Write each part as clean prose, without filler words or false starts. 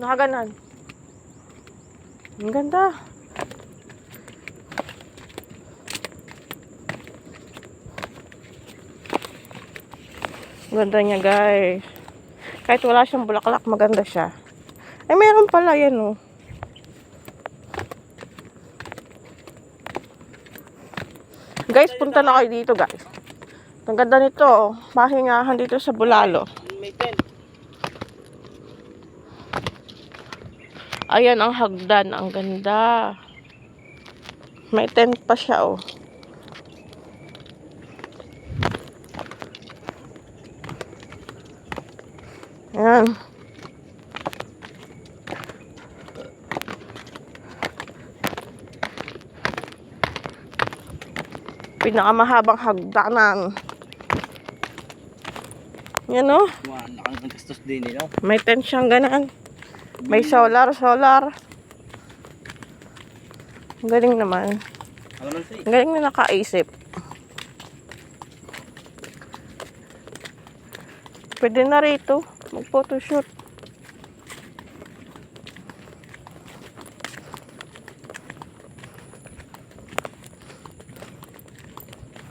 Nakaganan. Ang ganda. Ganda niya, guys. Kahit wala siyang bulaklak, maganda siya. Ay, meron pala yan, oh. Guys, punta na kayo dito, guys. Ang ganda nito, oh. Pahingahan dito sa Bulalo. May tent. Ayan ang hagdan. Ang ganda. May tent pa siya, oh. Ayan. Pinakamahabang hagdanan. Yan, oh. Nakang gastos din eh, no? May tent siyang ganan. May solar. Ang galing naman. Alamansi. Ang galing na nakaisip. Pwede na rito mag-photoshoot.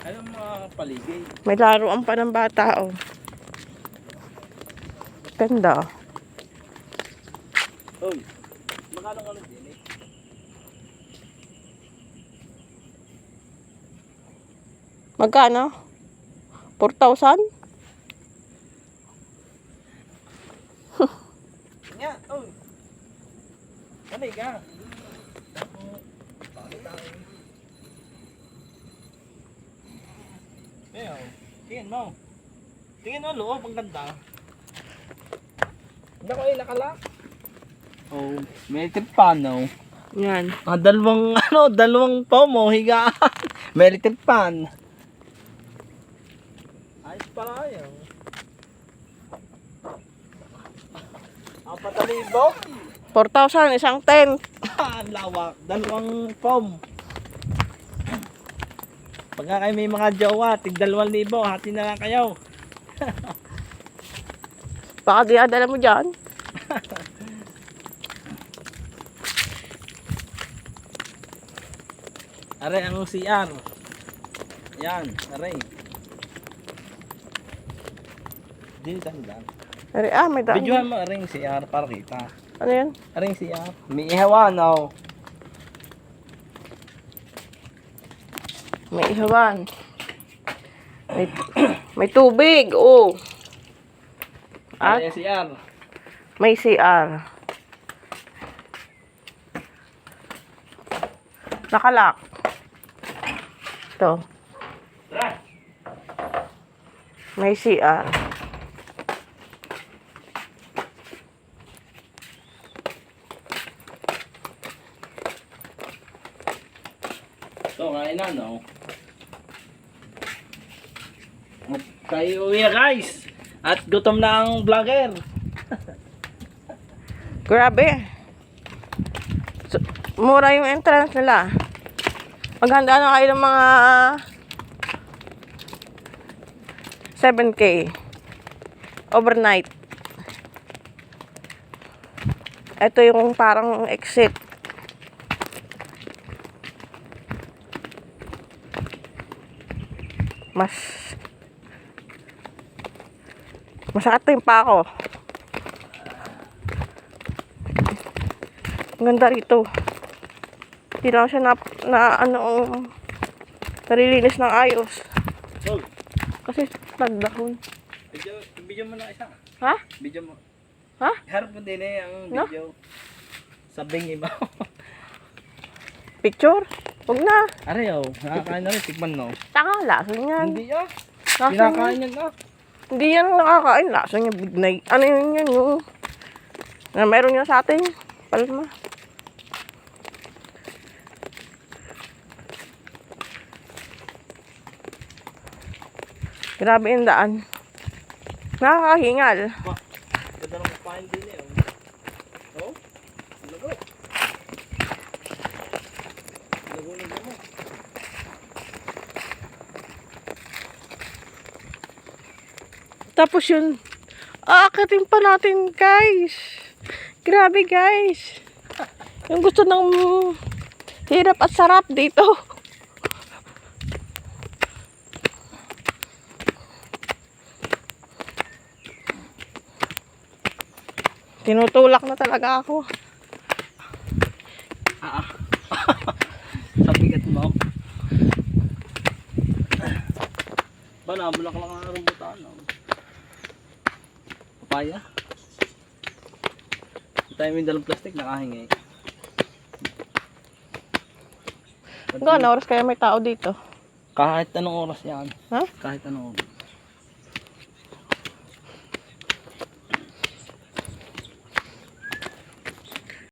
Alam mga paligid. May laruan pa ng bata, oh. Ganda. Uy, magkano ka din eh? Magkano? 4,000? Nga, uy. Kanay ka. Ayan, tingin mo. Tingin mo, loob, ang ganda. Hindi ko nakalak. Oh, may tipano. Yan. Dalawang pomo, higaan. May pan. Ayos pala yun. 4,000. 4,000, isang tent. Ang lawak. Dalawang pom. Pagka kayo may mga jowa, tig 2,000, hati na lang kayo. Baka diadala mo dyan. Are ang CR. Yan, are. Din tanda. May daan. Videohan mo are yung CR para kita. Ano yan? Are yung CR. May ihawan, oh. May ihawan. May tubig, oh. Are At yung CR. may CR. Nakalak. Ito. May CR. So, kain na, no? At tayo uwi na, guys. At gutom na ang vlogger. Grabe. Mura yung entrance nila. Maghanda na kayo ng mga 7K. Overnight. Ito yung parang exit. Masakit pa yung pako. Ang ganda rito. Hindi lang siya narilinis ng ayos. Oh, Kasi nagdahon. video mo na isa. Ha? Video mo. Ha? Harap mo din eh ang No? video. Sabing iba. Picture? Huwag na. Are, oh. Nakakain na rin. Tikman, no? Tanga, lasa niyan. Hindi, ah. Lasa Pinakain niyan. yan, ah. Hindi yan nakakain. Lasa niya big night. Ano yun yan, no? Na meron niya sa atin. Palma. Grabe yung daan. Nakakahingal. Ganda ng kapain din eh, oh. Oh? Lago. Lago na mo. Tapos yun, aakatin pa natin, guys. Grabe guys. Yung gusto ng hirap at sarap dito. Tinutulak na talaga ako. Sa bigat mo. Ba, nabulak lang ang rambutan. Papaya. Tayo may dalang plastic, nakahingi. Gano'n oras kaya may tao dito? Kahit anong oras yan. Ha? Kahit anong oras.